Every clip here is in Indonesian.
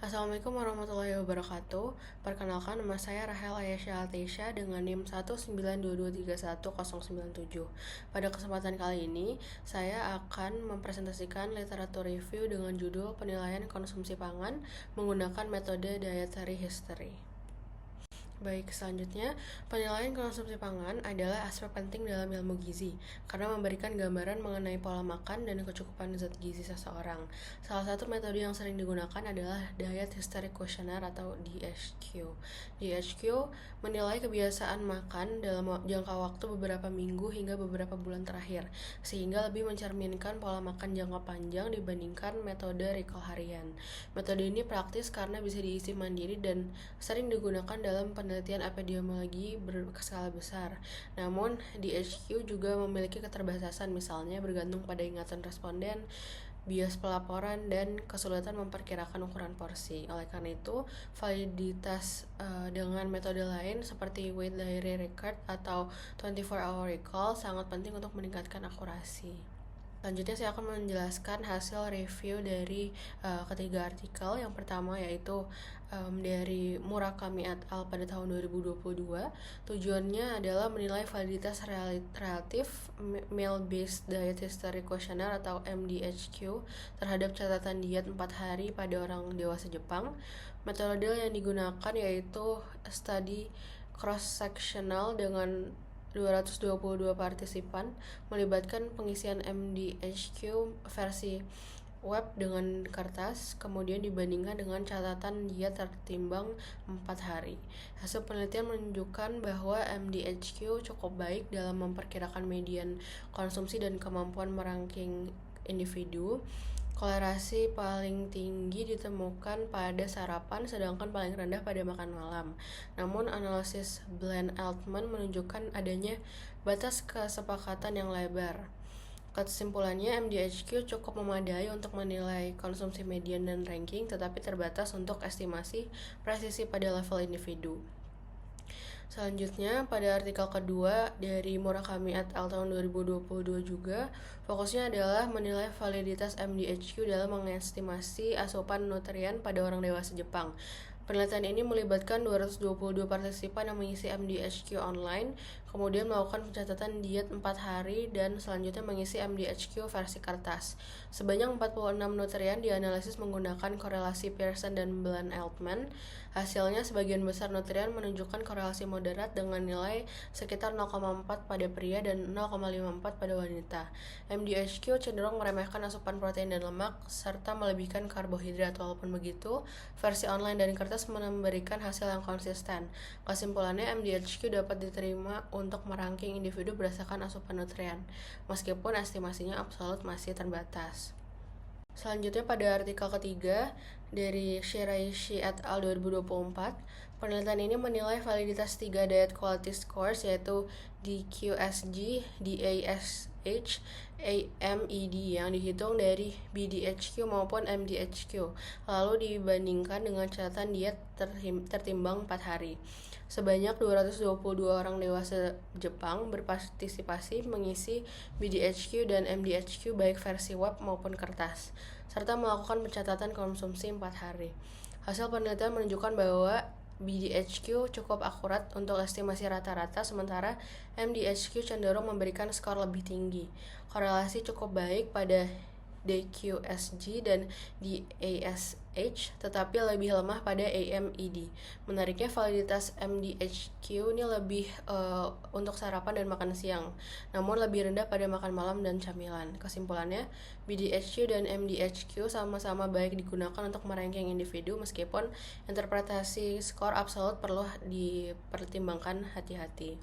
Assalamualaikum warahmatullahi wabarakatuh. Perkenalkan, nama saya Rahel Ayasha Altesha dengan NIM 192231097. Pada kesempatan kali ini, saya akan mempresentasikan literatur review dengan judul Penilaian Konsumsi Pangan menggunakan metode Dietary History. Baik, selanjutnya, penilaian konsumsi pangan adalah aspek penting dalam ilmu gizi karena memberikan gambaran mengenai pola makan dan kecukupan zat gizi seseorang. Salah satu metode yang sering digunakan adalah Diet History Questionnaire atau DHQ. DHQ menilai kebiasaan makan dalam jangka waktu beberapa minggu hingga beberapa bulan terakhir, sehingga lebih mencerminkan pola makan jangka panjang dibandingkan metode recall harian. Metode ini praktis karena bisa diisi mandiri dan sering digunakan dalam penelitian epidemiologi berskala besar. Namun, DHQ juga memiliki keterbatasan, misalnya bergantung pada ingatan responden, bias pelaporan, dan kesulitan memperkirakan ukuran porsi. Oleh karena itu, validitas dengan metode lain seperti weight diary record atau 24-hour recall sangat penting untuk meningkatkan akurasi. Selanjutnya saya akan menjelaskan hasil review dari ketiga artikel. Yang pertama yaitu dari Murakami et al. Pada tahun 2022. Tujuannya adalah menilai validitas relatif Meal-Based Diet History Questionnaire atau MDHQ terhadap catatan diet 4 hari pada orang dewasa Jepang. Metode yang digunakan yaitu study cross-sectional dengan 222 partisipan, melibatkan pengisian MDHQ versi web dengan kertas, kemudian dibandingkan dengan catatan diet tertimbang 4 hari. Hasil penelitian menunjukkan bahwa MDHQ cukup baik dalam memperkirakan median konsumsi dan kemampuan meranking individu. Kolerasi paling tinggi ditemukan pada sarapan, sedangkan paling rendah pada makan malam. Namun, analisis Bland-Altman menunjukkan adanya batas kesepakatan yang lebar. Kesimpulannya, MDHQ cukup memadai untuk menilai konsumsi median dan ranking, tetapi terbatas untuk estimasi presisi pada level individu. Selanjutnya, pada artikel kedua dari Murakami et al. Tahun 2022 juga, fokusnya adalah menilai validitas MDHQ dalam mengestimasi asupan nutrien pada orang dewasa Jepang. Penelitian ini melibatkan 222 partisipan yang mengisi MDHQ online, kemudian melakukan pencatatan diet 4 hari, dan selanjutnya mengisi MDHQ versi kertas. Sebanyak 46 nutrien dianalisis menggunakan korelasi Pearson dan Bland-Altman. Hasilnya, sebagian besar nutrien menunjukkan korelasi moderat dengan nilai sekitar 0,4 pada pria dan 0,54 pada wanita. MDHQ cenderung meremehkan asupan protein dan lemak, serta melebihkan karbohidrat. Walaupun begitu, versi online dan kertas memberikan hasil yang konsisten. Kesimpulannya, MDHQ dapat diterima untuk meranking individu berdasarkan asupan nutrien, meskipun estimasinya absolut masih terbatas. Selanjutnya, pada artikel ketiga dari Shiraishi et al. 2024, penelitian ini menilai validitas 3 diet quality scores yaitu DQSG, DASH, AMED yang dihitung dari BDHQ maupun MDHQ, lalu dibandingkan dengan catatan diet tertimbang 4 hari. Sebanyak 222 orang dewasa Jepang berpartisipasi mengisi BDHQ dan MDHQ baik versi web maupun kertas, serta melakukan pencatatan konsumsi 4 hari. Hasil penelitian menunjukkan bahwa BDHQ cukup akurat untuk estimasi rata-rata, sementara MDHQ cenderung memberikan skor lebih tinggi. Korelasi cukup baik pada DQSG dan DASH, tetapi lebih lemah pada AMED. Menariknya, validitas MDHQ ini lebih untuk sarapan dan makan siang, namun lebih rendah pada makan malam dan camilan. Kesimpulannya, BDHQ dan MDHQ sama-sama baik digunakan untuk meranking individu, meskipun interpretasi skor absolut perlu dipertimbangkan hati-hati.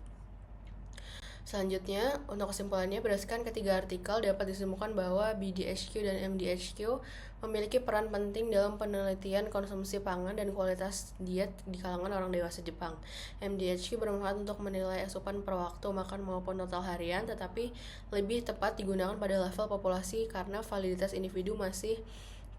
Selanjutnya, untuk kesimpulannya, berdasarkan ketiga artikel dapat disimpulkan bahwa BDHQ dan MDHQ memiliki peran penting dalam penelitian konsumsi pangan dan kualitas diet di kalangan orang dewasa Jepang. MDHQ bermanfaat untuk menilai asupan per waktu makan maupun total harian, tetapi lebih tepat digunakan pada level populasi karena validitas individu masih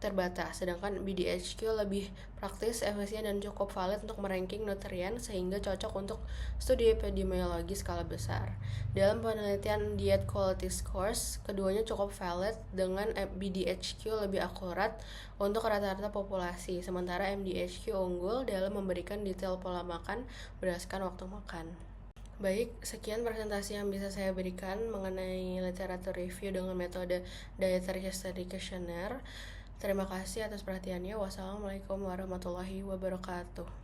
terbatas, sedangkan BDHQ lebih praktis, efisien, dan cukup valid untuk meranking nutrien sehingga cocok untuk studi epidemiologi skala besar. Dalam penelitian Diet Quality Scores, keduanya cukup valid dengan BDHQ lebih akurat untuk rata-rata populasi, sementara MDHQ unggul dalam memberikan detail pola makan berdasarkan waktu makan. Baik, sekian presentasi yang bisa saya berikan mengenai literatur review dengan metode Dietary History Questionnaire. Terima kasih atas perhatiannya. Wassalamualaikum warahmatullahi wabarakatuh.